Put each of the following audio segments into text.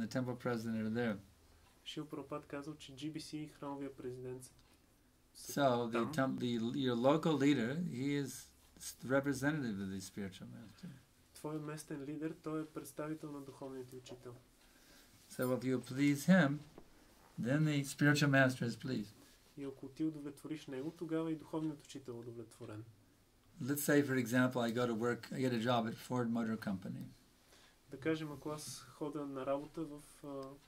and the temple president are there. Шрила Прабхупад казал, че GBC и храмовия президент са So там. your local leader, he is the representative of the spiritual master. Твой местен лидер, той е представител на духовният ти учител. So if you please him, then the spiritual master is pleased. И ако ти удовлетвориш него, тогава и духовният учител е удовлетворен. Let's say, for example, I go to work, I get a job at Ford Motor Company. Да кажем, ако аз хода на работа в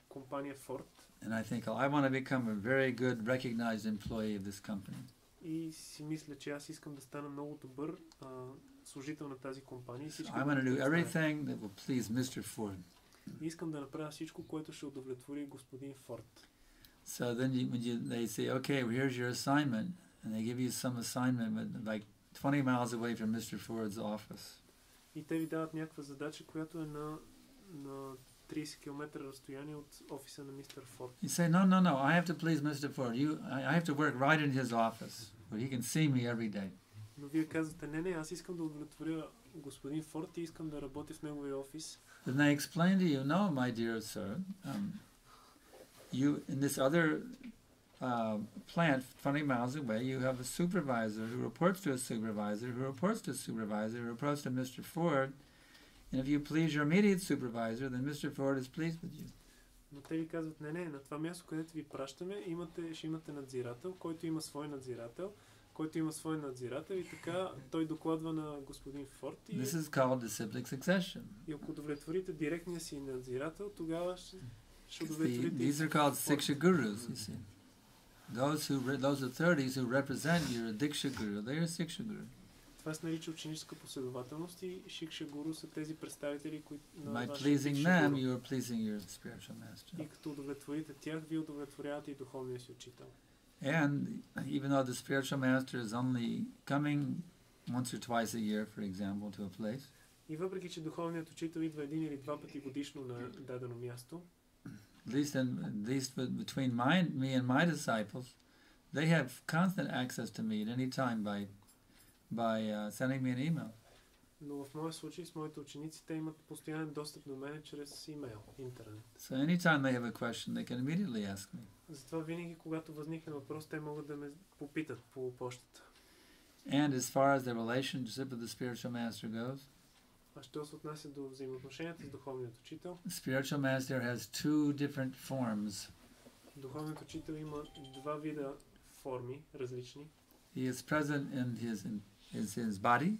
компания Ford. And I think, I want to become a very good, recognized employee of this company. И си мисля, че аз искам да стана много добър служител на тази компания. So I want to do everything that will please Mr. Ford. И искам да направя всичко, което ще удовлетвори господин Форд. So then they say, okay, well, here's your assignment. And they give you some assignment like 20 miles away from Mr. Ford's office. И те ви дават някаква задача, която е на 30 км разстояние от офиса на мистер Форд. You say, no, I have to please Mr. Ford. I have to work right in his office, where he can see me every day. Но вие казвате, не, аз искам да удовлетворя господин Форд и искам да работя в неговия офис. Then they explain to you, no, my dear sir, you in this other plant 20 miles away, you have a supervisor who reports to a supervisor, who reports to a supervisor, who reports to Mr. Ford. And if you please your immediate supervisor, then Mr. Ford is pleased with you. Но те ви казват, не, на това място, където ви пращаме, ще имате надзирател, който има свой надзирател, който има свой надзирател и така той докладва на господин Форд. This is called disciplic succession. И ако удовлетворите директния си надзирател, тогава ще удовлетворите. These are called Siksha Gurus, you see. Those authorities who represent your Diksha Guru, they are Siksha Guru. Това се нарича ученическа последователност и Шикша Гуру са тези представители, които By pleasing them, you are pleasing your spiritual master. И като удовлетворите тях, вие удовлетворявате и духовния си учител. And even though the spiritual master is only coming once or twice a year, for example, to a place, и въпреки че духовният учител идва един или два пъти годишно на дадено място, at least between me and my disciples, they have constant access to me at any time by sending me an email. Но в моя случай с моите ученици те имат постоянен достъп до мен чрез имейл, интернет. So anytime they have a question, they can immediately ask me. Затова винаги, когато възникне въпрос, те могат да ме попитат по почтата. And as far as the relationship with the spiritual master goes, А що се отнася до взаимоотношенията с духовният учител? The spiritual master has two different forms. Духовният учител има два вида форми, различни. He is present in his body.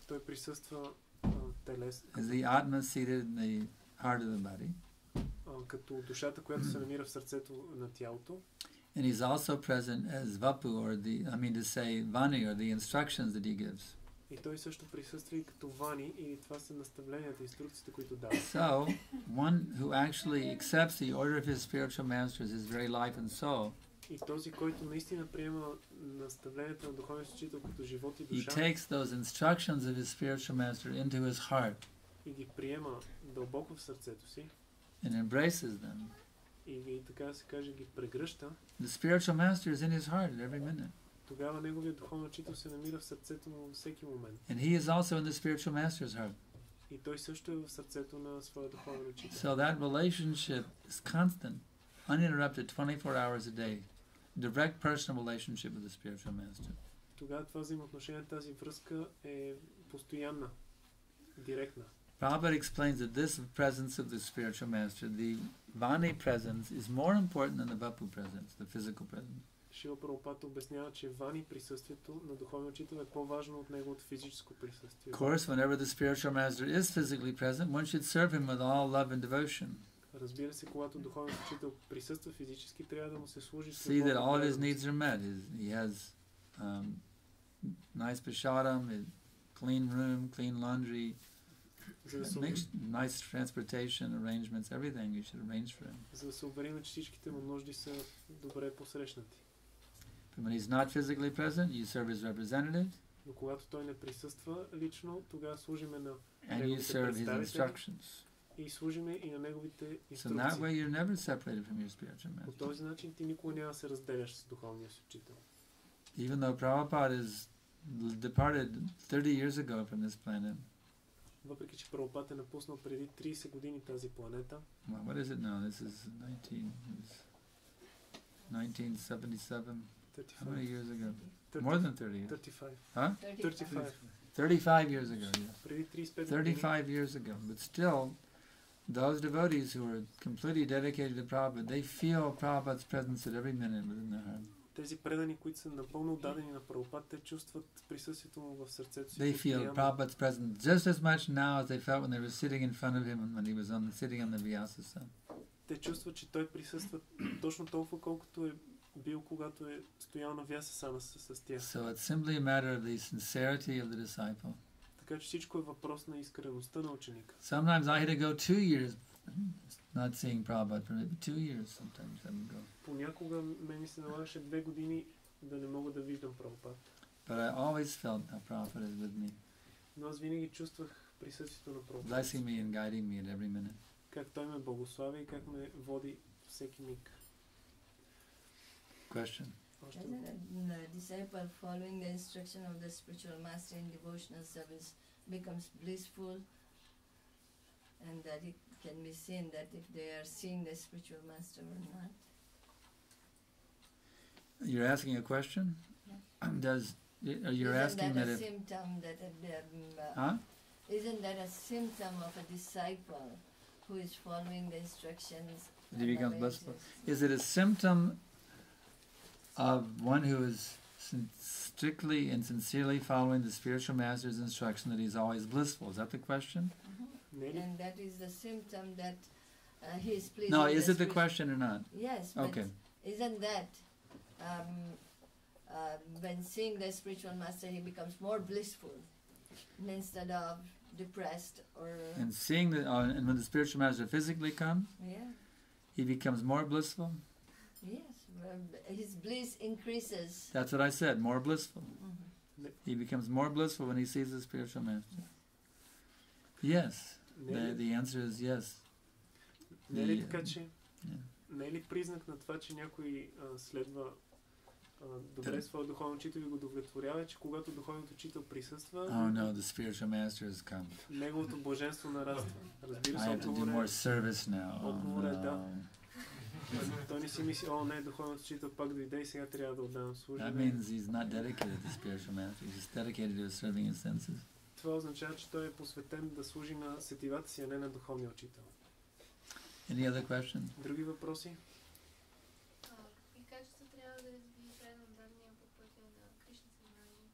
Той присъства телесно. As the Atma seated in the heart of the body. Като душата, която се намира в сърцето на тялото. And he's also present as Vapu, or Vani, or the instructions that he gives. И той също присъства и като Вани, и това са наставленията, инструкциите, които дава. So, one who actually accepts the order of his spiritual master as his very life and soul, и този, който наистина приема наставленията на духовния учител като живот и душа, he takes those instructions of his spiritual master into his heart и ги приема дълбоко в сърцето си, and embraces them. И ги, така да се каже, ги прегръща. The spiritual master is in his heart at every minute. Тогава неговият духовен учител се намира в сърцето му във всеки момент. And he is also in the spiritual master's heart. И той също е в сърцето на своя духовен учител. So that relationship is constant, uninterrupted 24 hours a day. Direct personal relationship with the spiritual master. Тогава това взаимоотношение, тази връзка е постоянна, директна. Prabhupada explains that this presence of the spiritual master, the Vani presence, is more important than the Vapu presence, the physical presence. Шрила Прабхупада обяснява, че Вани присъствието на духовния учител е по-важно от неговото физическо присъствие. Of course, whenever the spiritual master is physically present, one should serve him with all love and devotion. Разбира се, когато духовният учител присъства физически, трябва да му се служи с See that all of his needs are met. He has nice prashadam, clean room, clean laundry, nice transportation arrangements, everything you should arrange for him. За да се уверим, че всичките му нужди са добре посрещнати. When he's not physically present, you serve his representative. Но когато той не присъства лично, тогава служиме на and you serve his instructions. И служиме и на неговите инструкции. So that way you're never separated from your spiritual master. По този начин ти никога няма да се разделяш с духовния си учител. Even though Prabhupada is departed 30 years ago from this planet, въпреки че Прабхупад е напуснал преди 30 години тази планета. Well, what is it now? This is 1977. 35. How many years ago? 30, More than 30 years. 35. Huh? 35. 35 years ago, yes. Преди 35 години. 35 years ago. But still, those devotees who are completely dedicated to Prabhupada, they feel Prabhupada's presence at every minute within their heart. Тези предани, които са напълно отдадени на Прабхупад, те чувстват присъствието му в сърцето си. They feel Prabhupada's presence just as much now as they felt when they were sitting in front of him when he was sitting on the Vyasa. Те чувстват, че той присъства точно толкова, колкото е бил, когато е стоял на Vyasasana с тях. So it's simply a matter of the sincerity of the disciple. Така че всичко е въпрос на искреността на ученика. Sometimes I had to go 2 years not seeing Prabhupada for maybe 2 years sometimes I would go. Понякога ми се налагаше 2 години да не мога да виждам Прабхупад. But I always felt that Prabhupada is with me, Но аз винаги чувствах присъствието на Прабхупад. blessing me and guiding me at every minute. Как той ме благославя и как ме води всеки миг. Question? Още Doesn't a disciple following the instruction of the spiritual master in devotional service becomes blissful, and that it can be seen that if they are seeing the spiritual master or not? You're asking a question? Yeah. You're Isn't asking that that a if... symptom that Huh? isn't that a symptom of a disciple who is following the instructions? He becomes blissful. arranges? Is it a symptom of one who is strictly and sincerely following the spiritual master's instruction that he's always blissful? Is that the question? не е ли? And that is the symptom that he is pleasing. No, the is it the spiritual- question or not? Yes, but Okay. isn't that when seeing the spiritual master he becomes more blissful instead of depressed or And seeing the and when the spiritual master physically comes, yeah, he becomes more blissful. yes, his bliss increases. That's what I said, more blissful. Mhm. He becomes more blissful when he sees the spiritual master. Yes. Не е ли? The answer is yes. Не е ли The, така, че yeah. не е ли признак на това, че някой следва добре своя духовен учител и го удовлетворява, че когато духовният учител присъства, Oh no, the spiritual master has come. неговото блаженство нараства. Разбира I се, have to do отговор more е, service now. Oh Отговор е да. no. той не си мисли, о не, духовният учител пак дойде и сега трябва да отдавам That служение. means he's not dedicated to the spiritual master. He's just dedicated to serving his senses. Това означава, че той е посветен да служи на сетивата си, а не на духовния учител. Any other question? Други въпроси? Какви качества трябва да развие преданния по пътя на Кришна съзнание?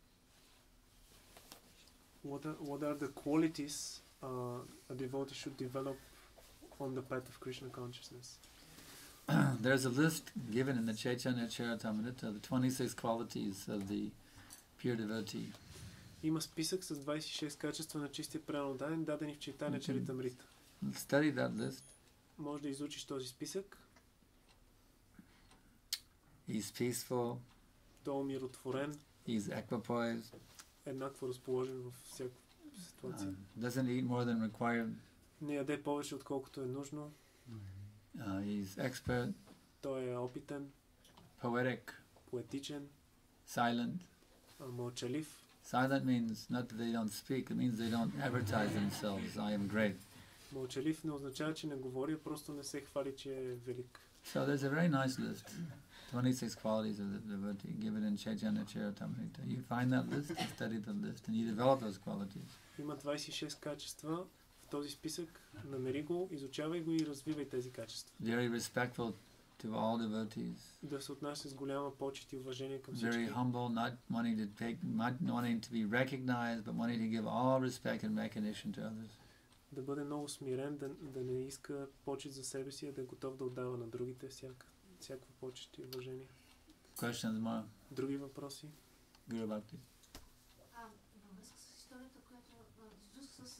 What are the qualities a devotee should develop on the path of Krishna consciousness? There's a list given in the Chaitanya Charitamrita, the 26 qualities of the pure devotee. Има списък с 26 качества на чистия преданодаден, дадени в Чайтаня Чаритамрита. Study that list. Може да изучиш този списък. He's peaceful, Той е умиротворен, he's equipoised, еднакво разположен във всяка ситуация. doesn't eat more than required, Не яде повече, отколкото е нужно. he's expert, Той е опитен, poetic, поетичен, silent. мълчалив. Silent means not that they don't speak, it means they don't advertise themselves. I am great. Мълчалив не означава, че не говори, просто не се хвали, че е велик. So there's a very nice list, 26 qualities of the devotee given in Chaitanya Charitamrita. You find that list, you study the list, and you develop those qualities. Има 26 качества в този списък. Намери го, изучавай го и развивай тези качества. Very respectful to all devotees. Да се отнася с голяма почет и уважение към Very всички. humble, not wanting to be recognized, but wanting to give all respect and recognition to others. Да бъде много смирен, да не иска почет за себе си, а да е готов да отдава на другите всякаква почет и уважение. Questions, Mara? Други въпроси? Guru Bhakti. Във връзка с историята, която с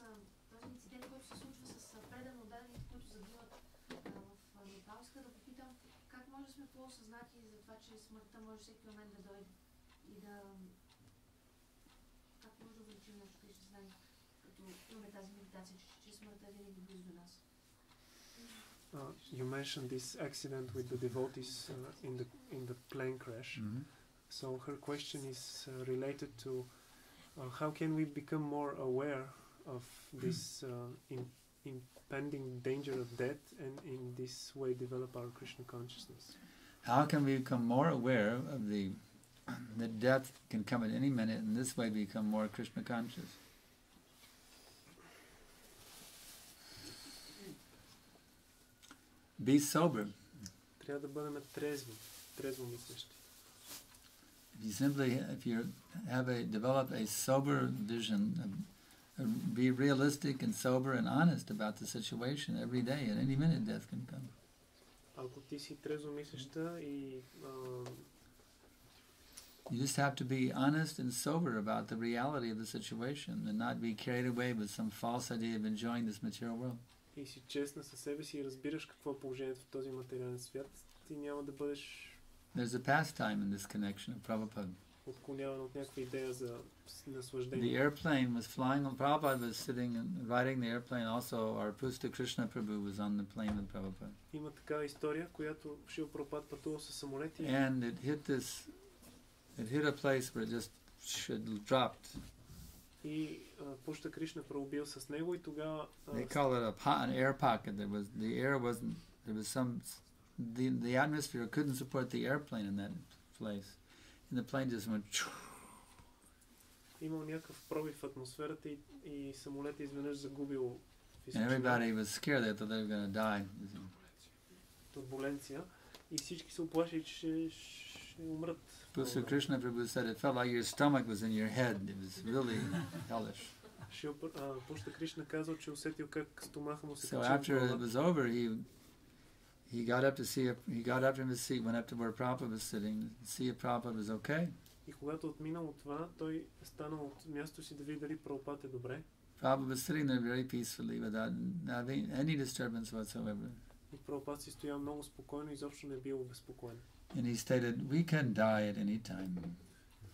този инцидент, който се случва с преданодадените, които загиват в Непал, иска да попитам как може да сме по-осъзнати за това, че смъртта може всеки момент да дойде и да... Как може да увеличим нашето съзнание, като имаме тази медитация, че смъртта е винаги близо до нас. You mentioned this accident with the devotees in the plane crash. Mm-hmm. So her question is related to how can we become more aware of this impending danger of death, and in this way develop our Krishna consciousness. How can we become more aware of that death can come at any minute, and this way become more Krishna conscious? Be sober. Трябва да бъдем трезви, трезво мислещи. If you develop a sober vision, be realistic and sober and honest about the situation every day. At any minute, death can come. Ако ти си трезво мислеща и you just have to be honest and sober about the reality of the situation and not be carried away with some false idea of enjoying this material world. И си честна със себе си и разбираш какво е положението в този материален свят, ти няма да бъдеш There's a pastime in this connection of Prabhupada. отклоняван от някаква идея за наслаждение. The airplane was flying, Prabhupada was sitting and riding the airplane. Also, our Pusta Krishna Prabhu was on the plane with Prabhupada. Има такава история, която Шрила Прабхупада пътувал със самолети. And it hit a place where it just dropped. И Пушта Кришна пробил с него и тогава They call it an air pocket. The atmosphere couldn't support the airplane in that place. And the plane just went. Имал някакъв пробив в атмосферата и самолетът изведнъж загубил And everybody was scared that they were going to die. Турбуленция и всички се оплашили, че ще умрат. Pusta Krishna Prabhu said it felt like your stomach was in your head. It was really hellish. Пушта Кришна казал, че усетил как стомаха му се So after it was over, he got up from his seat, went up to where Prabhupada was sitting, to see if Prabhupada was okay. И когато отминало това, той станал от мястото си да види дали Прабхупад е добре. Prabhupada was sitting there very peacefully without having any disturbance whatsoever. И Прабхупад си стоял много спокойно, изобщо не бил безпокоен. And he stated, we can die at any time.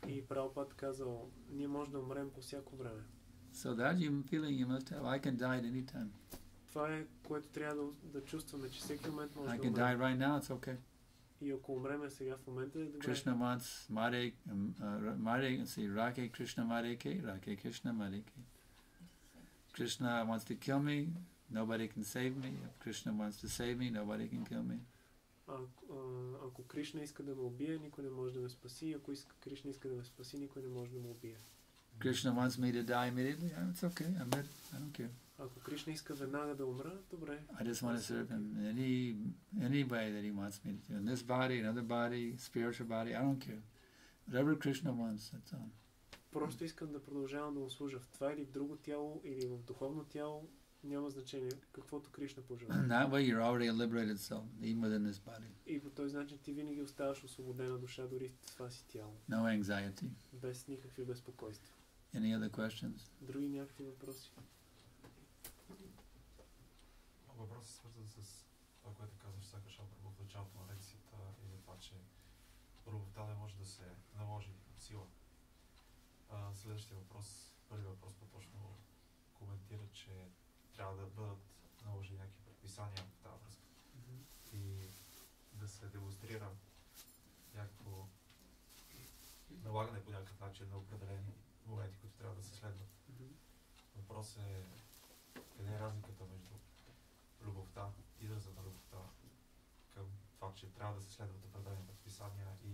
И Прабхупад казал, ние може да умрем по всяко време. So that feeling you must have, I can die at any time. Това е, което трябва да чувстваме, че всеки момент може I да can умрем. die right now, it's okay. И ако умреме сега в момента е добре. Krishna wants Rake Krishna Mareke, Rake Krishna Mareke. Krishna wants to kill me, nobody can save me. If Krishna wants to save me, nobody can kill me. Ако Кришна иска да ме убие, никой не може да ме спаси. Ако Кришна иска да ме спаси, никой не може да ме убие. Krishna wants me to die immediately, it's okay, I'm ready, I don't care. Ако Кришна иска веднага да умра, добре. I just want to serve him in any way that he wants me to do. In this body, another body, spiritual body, I don't care. Whatever Krishna wants, that's all. Просто искам да продължавам да му служа в това или в друго тяло, или в духовно тяло. Няма значение, каквото Кришна пожелава. That way you're already a liberated soul, even within this body. И по този начин ти винаги оставаш освободена душа, дори в това си тяло. No anxiety. Без никакви безпокойства. Any other questions? Други някакви въпроси? Въпрос е свързан с това, което казваш, Санкарсан Прабху в началото на лекцията и за това, че любовта не може да се наложи от сила. Следващия въпрос, първи въпрос по-точно коментира, че трябва да бъдат наложени някакви предписания в тази връзка. И да се демонстрира някакво налагане по някакъв начин на определени моменти, които трябва да се следват. Въпрос е къде е разликата между любовта, израза на любовта към това, че трябва да се следват определени предписания и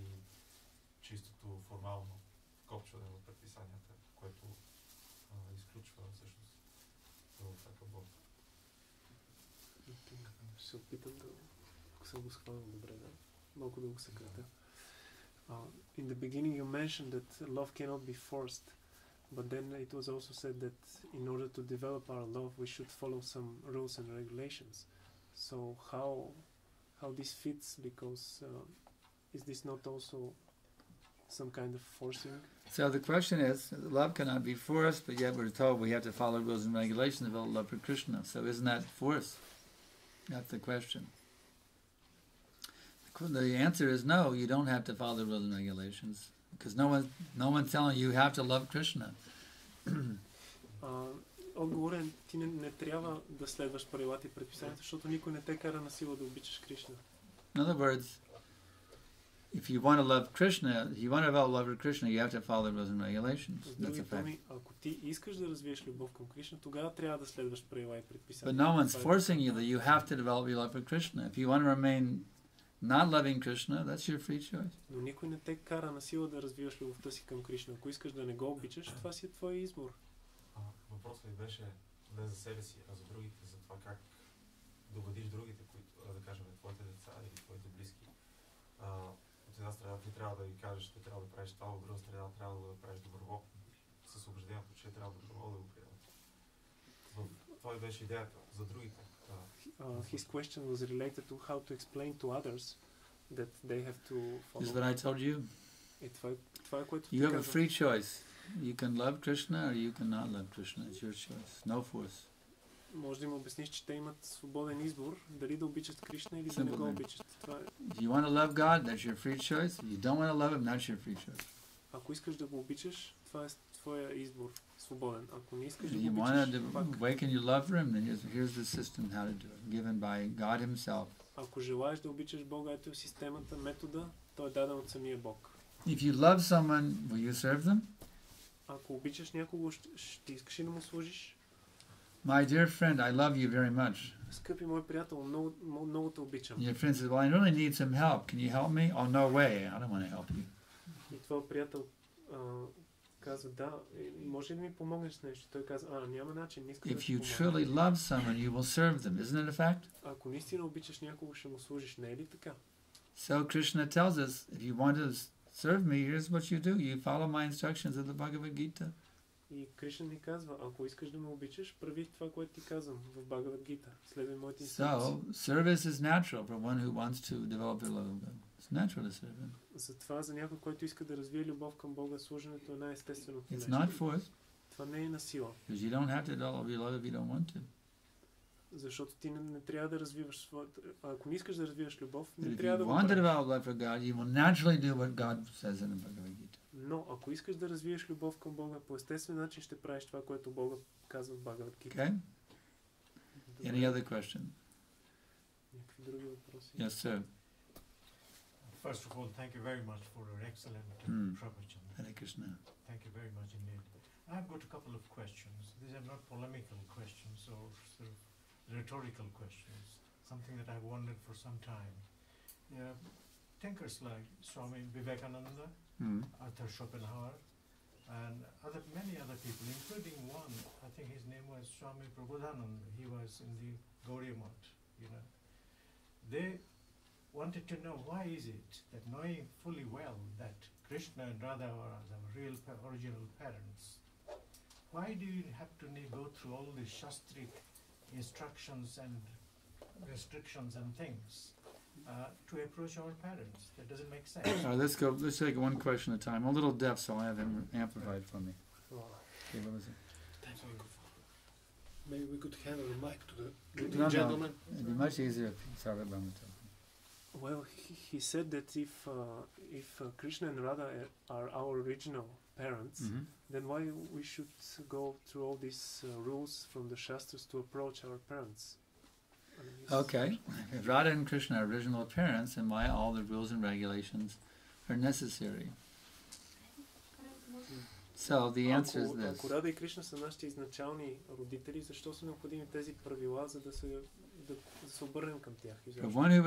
чистото формално копчване в предписанията, което изключва всъщност любовта към Бога. Ще се опитам да, ако съм го схванал добре, да малко да го съкратя. In the beginning you mentioned that love cannot be forced, but then it was also said that in order to develop our love we should follow some rules and regulations. So how this fits, because is this not also some kind of forcing? So the question is, love cannot be forced, but yet we're told we have to follow rules and regulations to develop love for Krishna. So isn't that force? That's the question. The answer is no, you don't have to follow the rules and regulations, because no one's telling you have to love Krishna. Отговорът е, ти не трябва да следваш правилата и предписанията, защото никой не те кара на сила да обичаш Кришна. In other words, if you want to love Krishna, if you want to develop love for Krishna, you have to follow the rules and regulations. С That's други a fact. думи, ако ти искаш да развиеш любов към Кришна, тогава трябва да следваш правила и предписания. But no one's Това е forcing you that you have to develop your love for Krishna. If you want to remain not loving Krishna, that's your free choice. Но никой не те кара на сила да развиваш любовта си към Кришна. Ако искаш да не го обичаш, това си е твой избор. Въпросът ви беше не за себе си, а за другите, за това как да убедиш другите, които, да кажем, твоите деца или твоите близки. От една страна ти трябва да ги кажеш, че трябва да правиш това, от друга страна трябва да го правиш доброволно, с убеждението, че трябва доброволно да го приемат. Това беше идеята за другите. His question was related to how to explain to others that they have to follow. This is what I told you. Това е което You have a free choice. You can love Krishna or you cannot love Krishna. It's your choice. No force. Може да им обясниш, че те имат свободен избор дали да обичат Кришна или да не го обичат. Това е. If you want to love God, that's your free choice. If you don't want to love Him, that's your free choice. Ако искаш да го обичаш, това е твоя избор, свободен. Ако не искаш If да you го want обичаш, to пак. awaken your love for Him, then here's the system how to do it, given by God Himself. Ако желаеш да обичаш Бога, ето системата, метода, той е даден от самия Бог. If you love someone, will you serve them? Ако обичаш някого, ще искаш ли да му служиш? My dear friend, I love you very much. Скъпи мой приятел, много те обичам. Your friend says, well, I really need some help. Can you help me? Oh, no way. I don't want to help you. И твой приятел казва, да, може ли да ми помогнеш с нещо? Той казва, няма начин, не искам да If ти you помогна. truly love someone, you will serve them. Isn't it a fact? Ако наистина обичаш някого, ще му служиш, не е ли така? So Krishna tells us, if you want to serve me, here's what you do. You follow my instructions of the Bhagavad Gita. И Кришна ни казва, ако искаш да ме обичаш, прави това, което ти казвам в Бхагавад Гита. Следвай моите инструкции. So, service is natural for one who wants to develop their love of God. It's natural to serve Him. Затова за някой, който иска да развие любов към Бога, служенето е най-естественото It's нещо. not forced, Това не е на сила. because you don't have to develop your love if you don't want to. Защото ти не трябва да развиваш своята... Ако не искаш да развиваш любов, But не if трябва you да го want to правиш. develop love for God, you will naturally do what God says in the Bhagavad Gita. Но ако искаш да развиеш любов към Бога, по естествен начин ще правиш това, което Бога казва в Бхагавад Гита. Okay? Добре. Any other question? Някакви други въпроси? Yes, sir. First of all, thank you very much for your excellent proposition. Hare Krishna. Thank you very much indeed. I've got a couple of questions. These are not polemical questions or sort of rhetorical questions, something that I've wondered for some time. Thinkers like Swami Vivekananda, Arthur Schopenhauer, and many other people, including one, I think his name was Swami Prabodhananda, he was in the Gaudiya Math, They wanted to know why is it that knowing fully well that Krishna and Radha are the real original parents, why do you have to go through all these shastric instructions and restrictions and things to approach our parents? That doesn't make sense. Let's take one question at a time. I'm a little deaf, so I'll have him amplified for me. Okay, what was it? Maybe we could hand the mic to the No, gentleman. It'd be much easier if Sarvabhauma Bhamatam. Well, he said that if Krishna and Radha are our original parents, then why we should go through all these rules from the Shastras to approach our parents? Okay. If Radha and Krishna are original parents, then why all the rules and regulations are necessary? So the answer is this. Ако Рада и Кришна са нашите изначални родители, защо са необходими тези правила, за да се обърнем към тях? The one who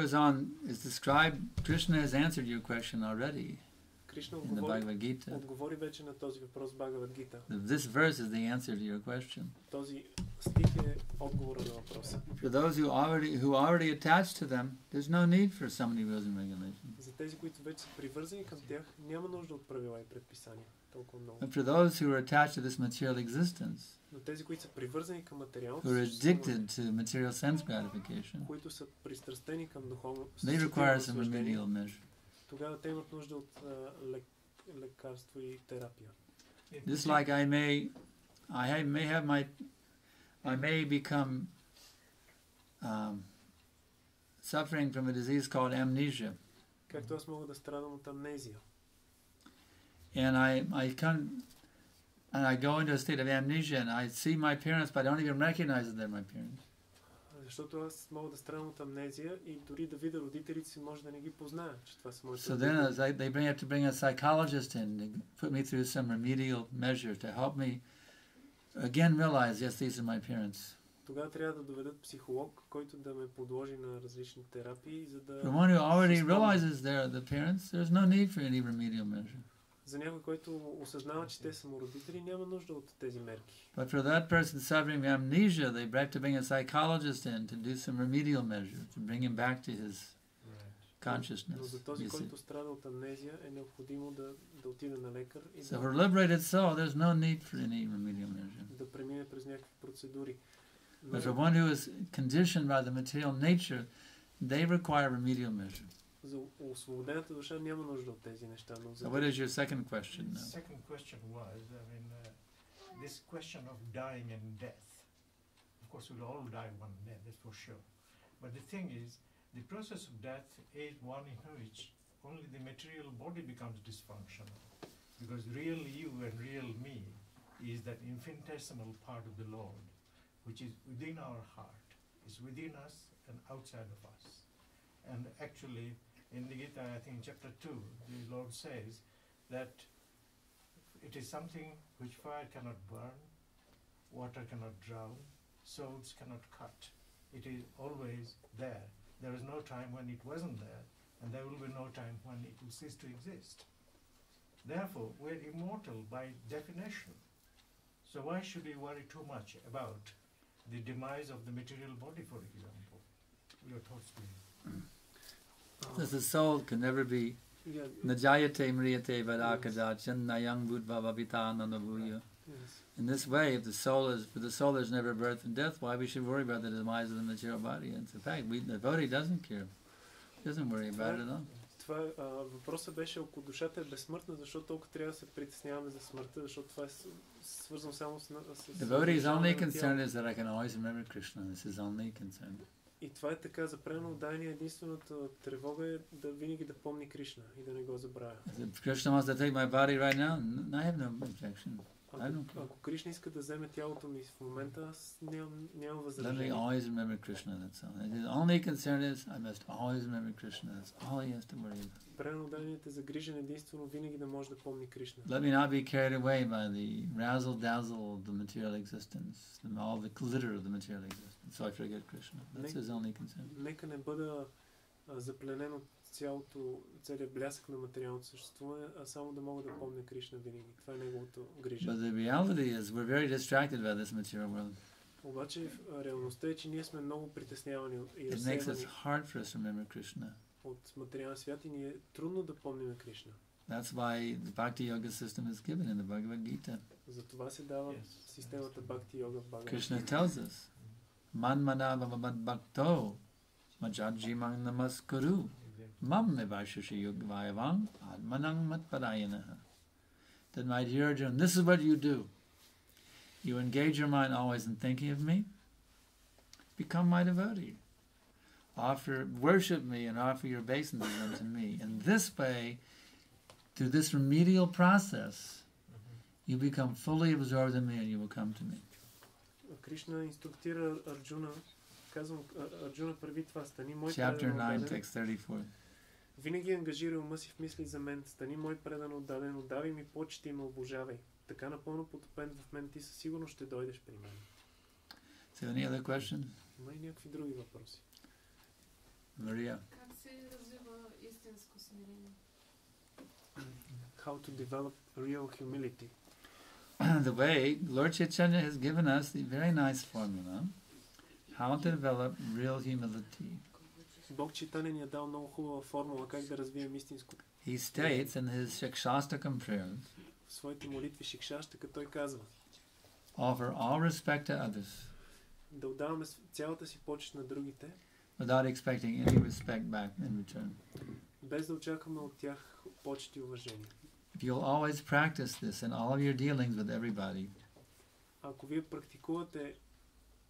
is described, Krishna has answered your question already Кришна in the Bhagavad Gita. отговори вече на този въпрос в Бхагавад Гита. This verse is the answer to your question. Този стих е отговора на въпроса. For those who already attached to them, there's no need for so many rules and regulations. За тези, които вече са привързани към тях, няма нужда от правила и предписания. Толкова много. But for those who are attached to this material existence, Но тези, които са привързани към материалното who are addicted to material sense gratification, които са пристрастени към духовно they require some remedial measure. тогава те имат нужда от лекарство и терапия. Just like I may become suffering from a disease called amnesia. Както аз мога да страдам от амнезия. And I go into a state of amnesia and I see my parents, but I don't even recognize that they're my parents. Защото аз мога да страдам от амнезия и дори да видя родителите си, може да не ги позная, че това са моите So then родители. they have to bring a psychologist in to put me through some remedial measure to help me again realize, yes, these are my parents. Тогава трябва да доведат психолог, който да ме подложи на различни терапии, за да... For one who already realizes they're the parents, there's no need for any remedial measure. За някой, който осъзнава, че те са му родители, няма нужда от тези мерки. But for that person suffering amnesia, they have to bring a psychologist in to do some remedial measure, to bring him back to his Но consciousness. за този, You see. който страда от амнезия, е необходимо да отиде на лекар и So for a liberated soul, there's no need for any remedial measure. да премине през някакви процедури. Но But for one who is conditioned by the material nature, they require remedial measure. за освободената душа няма нужда от тези неща. Но за So what is your second question The now? second question was, this question of dying and death. Of course, we'll all die one day, that's for sure. But the thing is, the process of death is one in which only the material body becomes dysfunctional. Because real you and real me is that infinitesimal part of the Lord, which is within our heart, is within us and outside of us. And actually, in the Gita, I think chapter 2, the Lord says that it is something which fire cannot burn, water cannot drown, swords cannot cut. It is always there. There is no time when it wasn't there, and there will be no time when it will cease to exist. Therefore, we're immortal by definition. So why should we worry too much about the demise of the material body, for example? Your thoughts, please. Because the soul can never be najayate mriyate vadakadachan nayang budbhava vitananavuya. Yes. In this way, if for the soul there's never birth and death, why we should worry about the demise of the material body? And in fact, the devotee doesn't care. He doesn't worry about it at all. Това въпросът беше, ако душата е безсмъртна, защо толкова трябва да се притесняваме за смъртта, защото това е свързано само с Devotee's only concern is that I can always remember Krishna. This is only concern. И това е така, за преданно отдание единствената тревога е да винаги да помни Кришна и да не го забравя. If Krishna wants to take my body right now, I have no objection. Ако Кришна иска да вземе тялото ми в момента, аз нямам Let me възражение. always remember Krishna, that's all. His only concern is I must always remember Krishna. That's all he has to worry about. Преданно отданието е загрижен единствено винаги да може да помни Кришна. Let me not be carried away by the razzle-dazzle of the material existence, and all the glitter of the material existence, so I forget Krishna. That's his only concern. Нека не бъда запленен от целият блясък на материалното съществуване, а само да мога да помня Кришна винаги. Това е неговото грижа. But the reality is we're very distracted by this material world. Обаче реалността е, че ние сме много притеснявани и It makes us разсейвани hard for us to remember Krishna. от материалния свят и ни е трудно да помним Кришна. That's why the Bhakti Yoga system is given in the Bhagavad Gita. Затова се дава системата Бхакти Йога в Бхагавад Krishna Гита. tells us, Man manavavad bhakto majajimang namaskuru mam mevashashi yugvayavang admanang matpadayanaha. That, my dear Arjuna, this is what you do. You engage your mind always in thinking of me. Become my devotee. Worship me and offer your obeisances unto me. In this way, through this remedial process, you become fully absorbed in me and you will come to me. Кришна инструктира Арджуна. Казвам, Арджуна прави това. Стани мой Chapter предан 9, отдаден. text 34. Винаги ангажирай ума си в мисли за мен. Стани мой предан отдаден. Отдавай ми почти и ме обожавай. Така напълно потопен в мен ти със сигурност ще дойдеш при мен. So any other questions? Има и някакви други въпроси. Maria. Как се развива истинско смирение? How to develop real humility. The way Lord Chaitanya has given us the very nice formula how to develop real humility. Бог Чайтания ни е дал много хубава формула как да развием истинско. He states in his Shikshastakam prayers, В своите молитви Шикшаштака той казва: offer all respect to others да отдаваме цялата си почет на другите, without expecting any respect back in return. без да очакваме от тях почет и уважение. If you'll always practice this in all of your dealings with everybody, Ако вие практикувате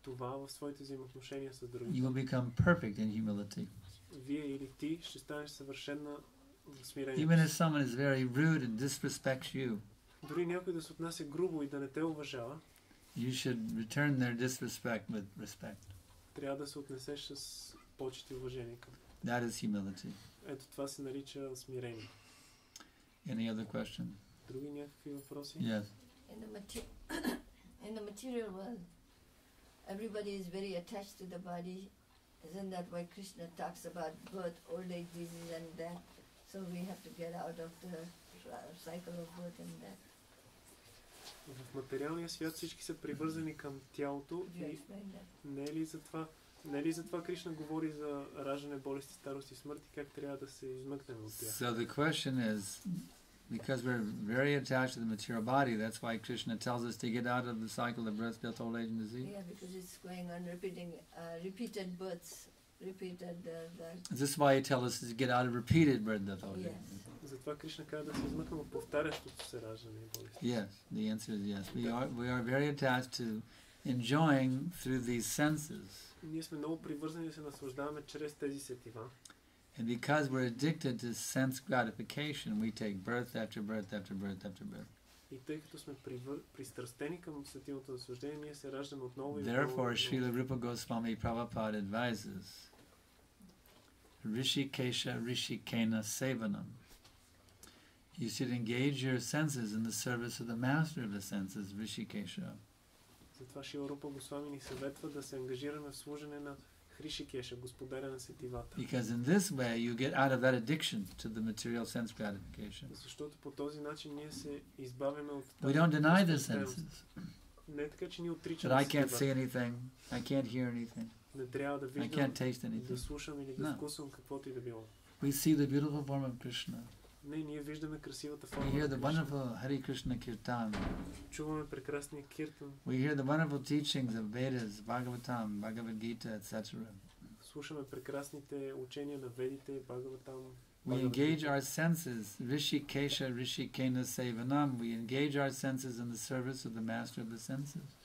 това в своите взаимоотношения с you другите, will become perfect in humility. вие или ти ще станеш съвършена в Even if смирението. someone is very rude and disrespects you, Дори някой да се отнася грубо и да не те уважава, you should return their disrespect with respect. трябва да се отнесеш с почет и уважение към. That is humility. Ето това се нарича смирение. Any other question? Други някакви въпроси? Yes. In the material world, everybody is very attached to the body. Isn't that why Krishna talks about birth, old age, disease and death? So we have to get out of the cycle of birth and death. В материалния свят всички са привързани към тялото Could you и explain that? не е ли затова Кришна говори за раждане, болести, старост и смърт и как трябва да се измъкнем от тях? So the question is, because we're very attached to the material body, that's why Krishna tells us to get out of the cycle of birth, death, old age, and disease. Yeah, because it's going on repeated births, repeated Is this why he tells us to get out of repeated birth, death, old age? yes. Затова Кришна казва да се измъкнем от повтарящото се раждане и болести. Yes, the answer is yes. We are very attached to enjoying through these senses. Ние сме много привързани да се наслаждаваме чрез тези сетива. And because we're addicted to sense gratification, we take birth after birth after birth after birth. И тъй като сме пристрастени към сетивното наслаждение, ние се раждаме отново и отново. Therefore, Srila Rupa Goswami Prabhupada advises Rishikesha Rishikena Sevanam. You should engage your senses in the service of the master of the senses, Rishikesha. Затова Шрила Рупа Госвами ни съветва да се ангажираме в служене на Хришикеша, господаря на сетивата. Because in this way you get out of that addiction to the material sense gratification. Защото по този начин ние се избавяме от We don't deny the senses. Не е така, че ние That отричаме I can't see сетивата. anything, I can't hear anything, Не трябва да I виждам, can't taste да anything. слушам или да No. вкусвам каквото и да било. We see the beautiful form of Krishna. Не, ние виждаме красивата We форма hear на the Кришна. wonderful Hare Krishna Kirtan. Чуваме прекрасния киртан. We hear the wonderful teachings of Vedas, Bhagavatam, Bhagavad Gita, etc. Слушаме прекрасните учения на ведите, Бхагаватам. We engage our senses, Rishikesha, Rishikena Sevanam. We engage our senses in the service of the master of the senses.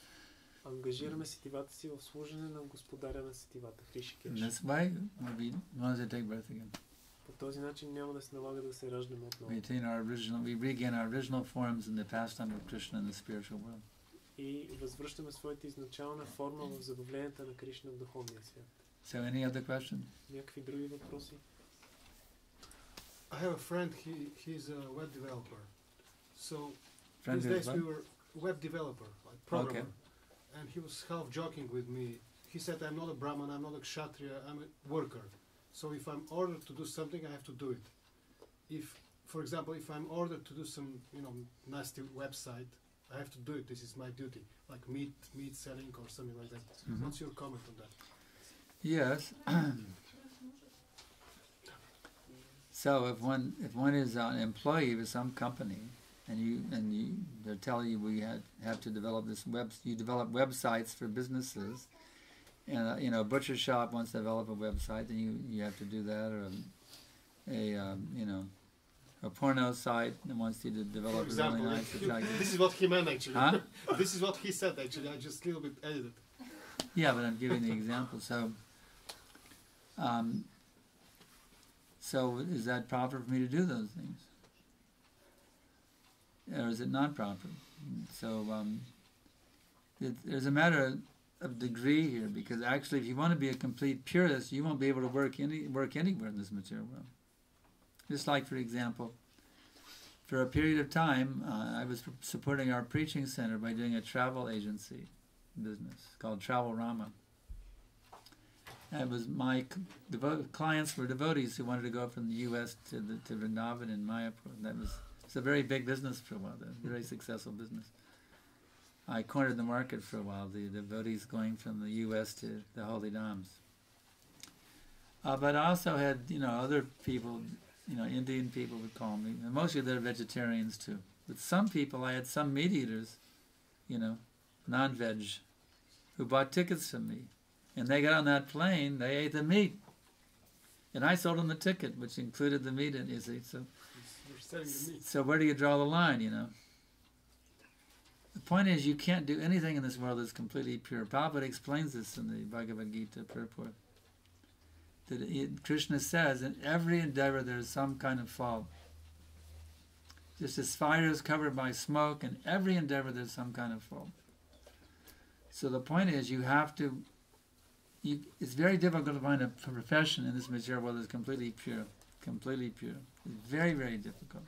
Ангажираме сетивата си в служене на господаря на сетивата, In Хришикеш. this way, we want to take birth again. По този начин няма да се налага да се раждаме отново. We regain our original forms in the pastime of Krishna in the spiritual world. И възвръщаме своята изначална форма в забавленията на Кришна в духовния свят. So any other question? Някакви други въпроси? I have a friend, he's a web developer. So Friend these who days is we what? were web developer, like programmer. And he was half joking with me. He said, I'm not a Brahman, I'm not a Kshatriya, I'm a worker. So if I'm ordered to do something, I have to do it. If, for example, if I'm ordered to do some, nasty website, I have to do it. This is my duty, like meat selling or something like that. Mhm. What's your comment on that? Yes. So if one is an employee of some company, and they're telling you we have to develop you develop websites for businesses, and a butcher shop wants to develop a website, then you have to do that, or a porno site that wants you to develop For a really example, nice attractive. this is what he meant actually. Huh? This is what he said actually. I just a little bit edited. Yeah, but I'm giving the example. So is that proper for me to do those things? Or is it not proper? So there's a matter of degree here, because actually if you want to be a complete purist, you won't be able to work anywhere in this material world. Just like, for example, for a period of time, I was supporting our preaching center by doing a travel agency business called Travel Rama. It was my clients were devotees who wanted to go from the U.S. to Vrindavan and Mayapur. It's a very big business for a while, a very successful business. I cornered the market for a while, the devotees going from the U.S. to the holy dhams. But I also had, other people, Indian people would call me, and mostly they're vegetarians too. But some people, I had some meat eaters, non-veg, who bought tickets from me. And they got on that plane, they ate the meat. And I sold them the ticket, which included the meat in, you see. You're selling the meat. So where do you draw the line, The point is, you can't do anything in this world that's completely pure. Prabhupada explains this in the Bhagavad Gita purport. That Krishna says, in every endeavor there is some kind of fault. Just as fire is covered by smoke, in every endeavor there's some kind of fault. So the point is, you have to it's very difficult to find a profession in this material world that's completely pure. Completely pure. It's very, very difficult.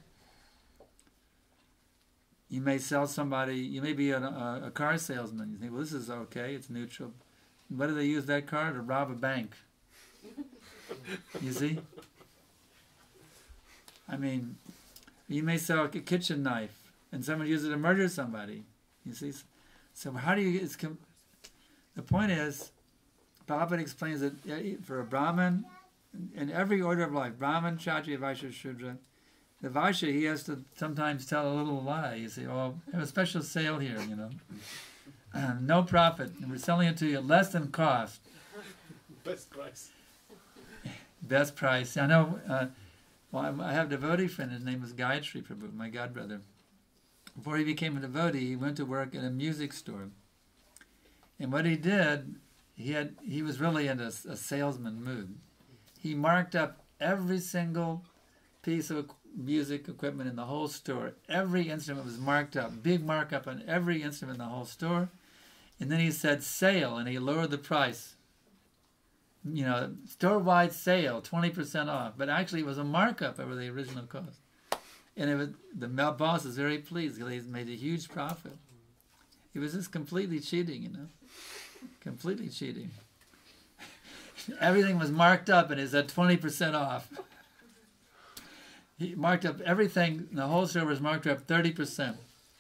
You may sell somebody, you may be a car salesman. You think, well, this is okay, it's neutral. What do they use that car? To rob a bank. You see? I mean, you may sell a kitchen knife, and someone uses it to murder somebody. You see? So how do you... the point is, Prabhupada explains that for a Brahmin, in every order of life, Brahmin, Kshatriya, Vaishya, Shudra, the Vaishya, he has to sometimes tell a little lie. You say, oh, I have a special sale here, you know. No profit, and we're selling it to you at less than cost. Best price. Best price. I know, well, I have a devotee friend, his name was Gayatri Prabhu, my godbrother. Before he became a devotee, he went to work at a music store. And what he did, he was really in a salesman mood. He marked up every single piece of music equipment in the whole store. Every instrument was marked up, big markup on every instrument in the whole store. And then he said sale, and he lowered the price. You know, store-wide sale, 20% off. But actually it was a markup over the original cost. And it was, the boss was very pleased because he made a huge profit. It was just completely cheating, you know. Completely cheating. Everything was marked up and it said 20% off. He marked up everything, the whole store was marked up 30%.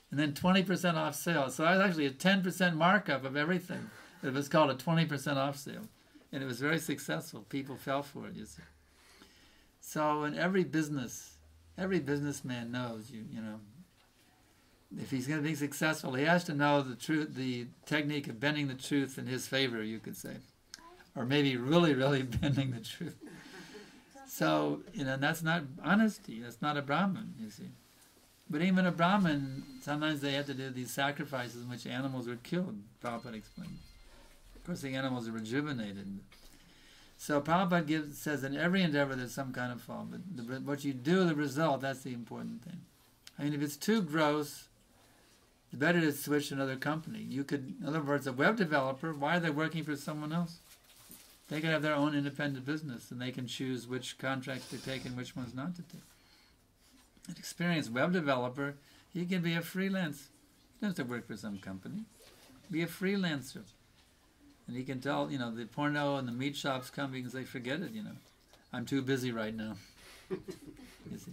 And then 20% off sale. So that was actually a 10% markup of everything. It was called a 20% off sale. And it was very successful. People fell for it, you see. So in every businessman knows, you know, if he's going to be successful, he has to know the truth, the technique of bending the truth in his favor, you could say. Or maybe really, really bending the truth. So, you know, that's not honesty. That's not a Brahmin, you see. But even a Brahmin, sometimes they have to do these sacrifices in which animals are killed, Prabhupada explained. Of course, the animals are rejuvenated. So Prabhupada says in every endeavor there's some kind of fall. But what you do, the result, that's the important thing. I mean, if it's too gross, it's better to switch to another company. You could, in other words, a web developer, why are they working for someone else? They could have their own independent business, and they can choose which contracts to take and which ones not to take. An experienced web developer, he can be a freelance. He doesn't have to work for some company. Be a freelancer. And he can tell, you know, the porno and the meat shops come because they forget it, you know. I'm too busy right now. You see?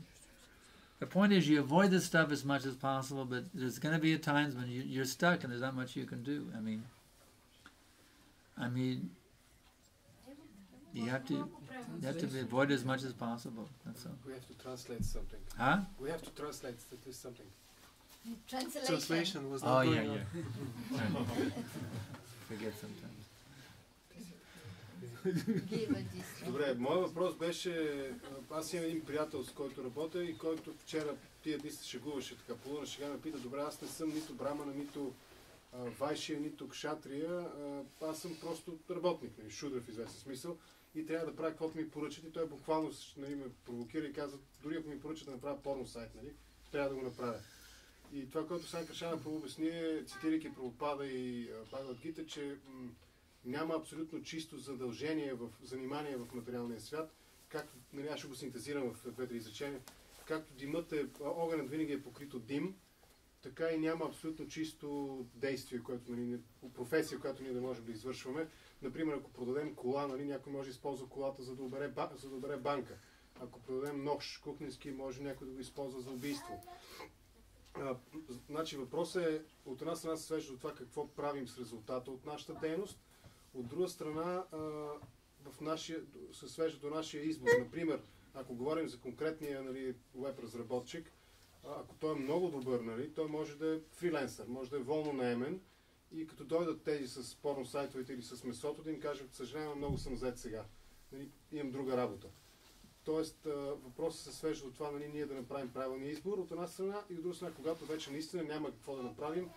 The point is you avoid this stuff as much as possible, but there's going to be times when you're stuck and there's not much you can do. I mean, you have to avoid it as much as possible. That's all. We have to translate something. Huh? We have to translate something. Translation was not going on. Forget sometimes. Добре, моят въпрос беше, аз имам един приятел, с който работя и който вчера тия дни се шегуваше така, полуна шега ме пита, добре, аз не съм нито брамана, нито вайшия, нито кшатрия, аз съм просто работник, шудра в известен смисъл и трябва да правя каквото ми поръчат и той буквално нали, ме провокира и каза, дори ако ми поръчат да направя порно сайт, нали, трябва да го направя. И това, което Санкаршана обясни, цитирайки Прабхупада и Бхагавад Гита, че няма абсолютно чисто задължение в занимание в материалния свят, както, нали, аз ще го синтезирам в две-три изречения, както димът огънът винаги е покрит от дим, така и няма абсолютно чисто действие, което, нали, професия, която ние да можем да извършваме. Например, ако продадем кола, нали, някой може да използва колата за да обере банка. Ако продадем нож кухненски, може някой да го използва за убийство. Значи въпросът е, от една страна се свежда до това какво правим с резултата от нашата дейност, от друга страна се свежда до нашия избор. Например, ако говорим за конкретния, нали, веб разработчик, ако той е много добър, нали, той може да е фриленсър, може да е волно наемен и като дойдат тези с порно сайтовете или с месото, да им кажем, съжалявам, много съм зает сега, нали, имам друга работа. Тоест, въпросът се свежда до това, нали, ние да направим правилния избор от една страна и от друга страна, когато вече наистина няма какво да направим,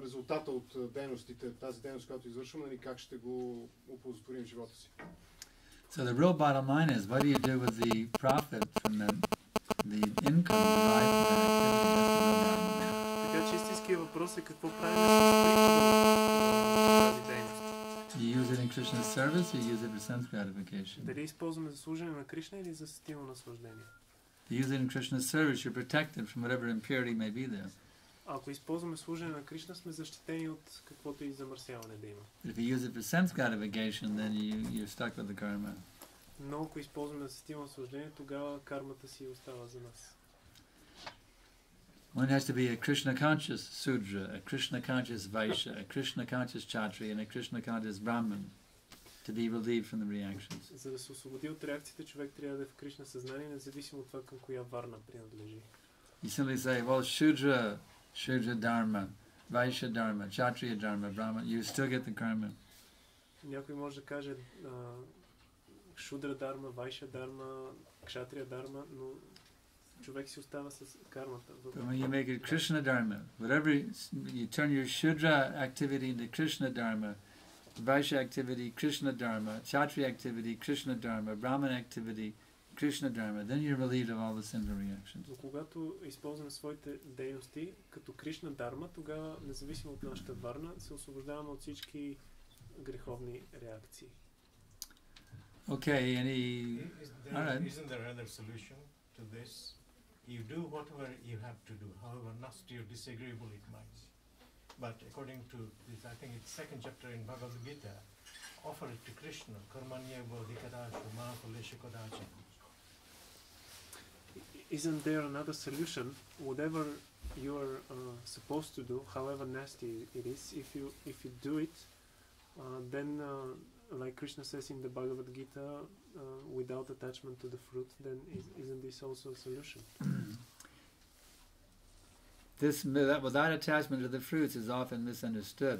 резултата от дейностите, тази дейност, която извършваме, нали, как ще го оползотворим в живота си. So the real bottom line is, what do you do with the profit from the income derived from that activity? Така че истинският въпрос е какво правим с прихода от тази дейност. You use it in Krishna's service, or you use it for sense gratification? Дали използваме за служене на Кришна или за сетивно наслаждение? If you use it in Krishna's service, you're protected from whatever impurity may be there. Ако използваме служене на Кришна, сме защитени от каквото и замърсяване да има. But if you use it for sense gratification, then you're stuck with the karma. Но ако използваме за сетивно наслаждение, тогава кармата си остава за нас. One has to be a Krishna-conscious Sudra, a Krishna-conscious Vaishya, a Krishna-conscious Kshatriya, and a Krishna-conscious Brahman to be relieved from the reactions. За да се освободи от реакциите, човек трябва да е в Кришна съзнание, независимо от това към коя варна принадлежи. You simply say, well, Shudra, Shudra Dharma, Vaishya Dharma, Kshatriya Dharma, Brahman, you still get the karma. Някой може да каже Шудра Дарма, Вайша Дарма, Кшатрия Дарма, но човек си остава с кармата. But when you make it Krishna Dharma, whatever you turn your Shudra activity into Krishna Dharma, Vaishya activity, Krishna Dharma, Kshatriya activity, Krishna Dharma, Brahman activity, Krishna Dharma, then you're relieved of all the sinful reactions. Но когато използваме своите дейности като Кришна Дарма, тогава, независимо от нашата варна, се освобождаваме от всички греховни реакции. Okay, Isn't there another solution to this? You do whatever you have to do, however nasty or disagreeable it might be. But according to this, I think it's second chapter in Bhagavad Gita, offer it to Krishna, karmanya bodhikadashu mahakuleshikadacha. Isn't there another solution? Whatever you are supposed to do, however nasty it is, if you do it, then like Krishna says in the Bhagavad Gita, without attachment to the fruit, then isn't this also a solution? That without attachment to the fruits is often misunderstood.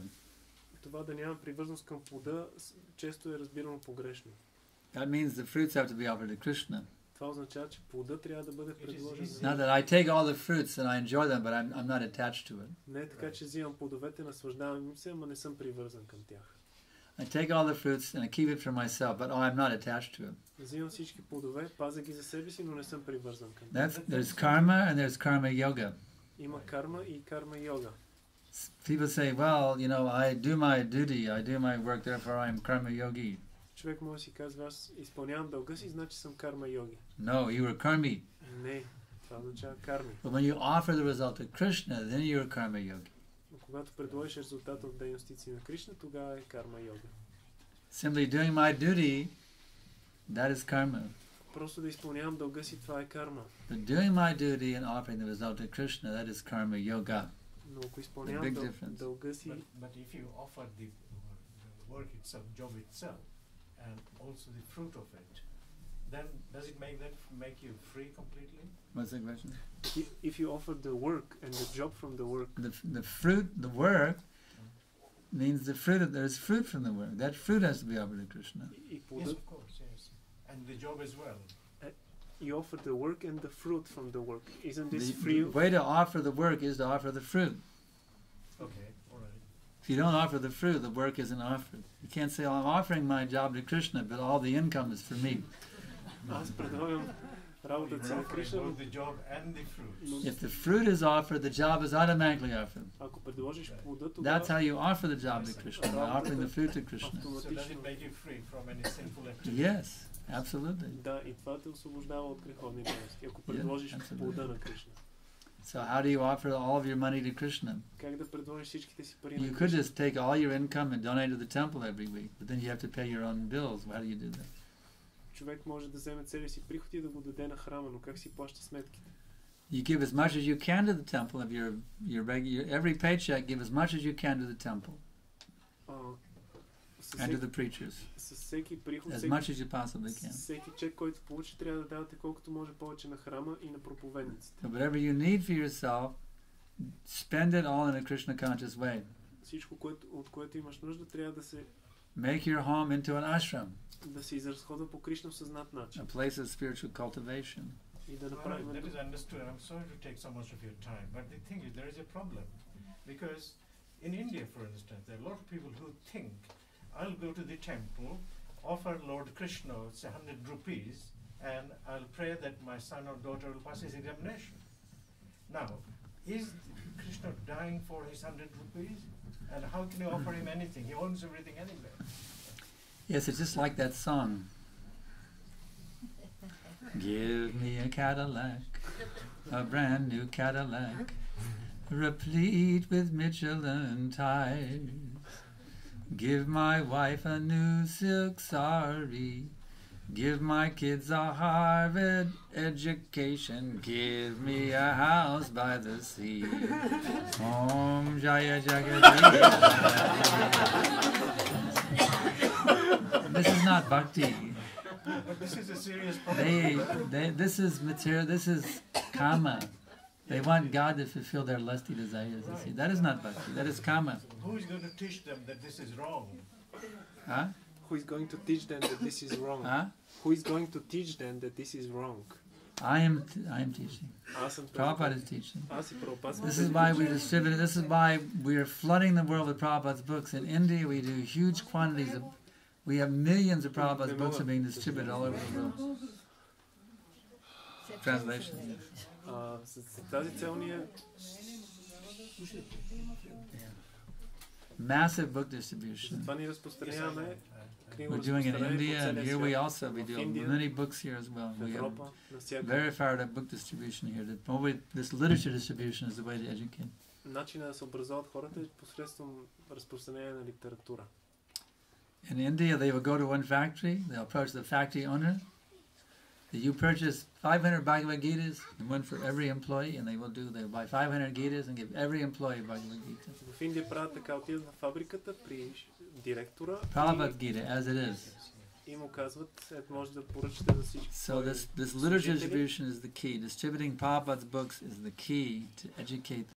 Това да няма привързаност към плода често е разбирано погрешно. That means the fruits have to be offered to Krishna. Това означава, че плода трябва да бъде предложен. Not that I take all the fruits and I enjoy them, but I'm not attached to it. Не е така, че взимам плодовете, наслаждавам им се, ама не съм привързан към тях. I take all the fruits and I keep it for myself, but I'm not attached to it. Взимам всички плодове, пазя ги за себе си, но не съм привързан към тях. There's karma and there's karma yoga. Има карма и карма йога. People say, well, I do my duty, I do my work, therefore I'm karma yogi. Човек може да си казва, аз изпълнявам дълга си, значи съм карма йоги. No, you are karmi. Не, това означава карми. But when you offer the result to Krishna, then you are karma yogi. Но когато предложиш резултата от дейностите на Кришна, тогава е карма йога. Simply doing my duty, that is karma. Просто да изпълнявам дълга си, това е карма. But doing my duty and offering the result to Krishna, that is karma yoga. Но ако изпълнявам дълга си... But if you offer the work itself, job itself, and also the fruit of it, then does it make you free completely? What's the question? If you offer the work and the job from the work... The fruit, the work, means the fruit, there's fruit from the work. That fruit has to be offered to Krishna. Yes, of course, yes. And the job as well. You offer the work and the fruit from the work. Isn't this free? The way to offer the work is to offer the fruit. Okay, all right. If you don't offer the fruit, the work isn't offered. You can't say, I'm offering my job to Krishna, but all the income is for me. Аз предлагам работата си на Кришна. The job and the fruit. If the fruit is offered, the job is automatically offered. Ако предложиш плода, тогава... That's how you offer the job to Krishna, by offering the fruit to Krishna. So does it make you free from any sinful activity? Yes, absolutely. Да, и това те освобождава от греховни дейности, ако предложиш плода на Кришна. So how do you offer all of your money to Krishna? Как да предложиш всичките си пари на You could Кришна? just take all your income and donate to the temple every week, but then you have to pay your own bills. How do you do that? Човек може да вземе целия си приход и да го даде на храма, но как си плаща сметките? You give as much as you can to the temple of your every paycheck. Give as much as you can to the temple and to the preachers. С всеки приход, as much as you possibly can. Всеки чек, който получи, трябва да давате колкото може повече на храма и на проповедниците. So whatever you need for yourself, spend it all in a Krishna conscious way. Всичко, от което имаш нужда, трябва да се make your home into an ashram. Да се изразходва по Кришна съзнат начин. A place of spiritual cultivation. И да направим... That is understood. I'm sorry to take so much of your time, but the thing is, there is a problem. Because in India, for instance, there are a lot of people who think, I'll go to the temple, offer Lord Krishna, say 100 rupees, and I'll pray that my son or daughter will pass his examination. Now, is Krishna dying for his 100 rupees? And how can you offer him anything? He owns everything anyway. Yes, it's just like that song. Give me a Cadillac, a brand new Cadillac, replete with Michelin tires. Give my wife a new silk sari. Give my kids a Harvard education. Give me a house by the sea. Om Jaya Jagadish. This is not bhakti. But this is a serious problem. This is material. This is kama. They want God to fulfill their lusty desires. You see, that is not bhakti. That is kama. Who is going to teach them that this is wrong? Huh? Who is going to teach them that this is wrong? Huh? Who is going to teach them that this is wrong? I am teaching. Prabhupada is teaching. This is why we distribute it. This is why we are flooding the world with Prabhupada's books. In India, we do huge quantities of. We have millions of Prabhupada's books are being distributed all over the world. Translation. Тази цел ние Massive book distribution. това ние разпространяваме. We're doing it in India, and here we also do many books here as well. We have very far book distribution here. This literature distribution is the way to educate. Начинът да се образоват хората е посредством разпространение на литература. In India, they will go to one factory. They'll approach the factory owner. You purchase 500 Bhagavad Gitas, and one for every employee, and they'll buy 500 Gitas and give every employee Bhagavad Gita. В Индия правят така, отиват в фабриката при директора. Prabhupada Gita, as it is. И му казват, може да поръчате за всички. So this literature distribution is the key. Distributing Prabhupada's books is the key to educate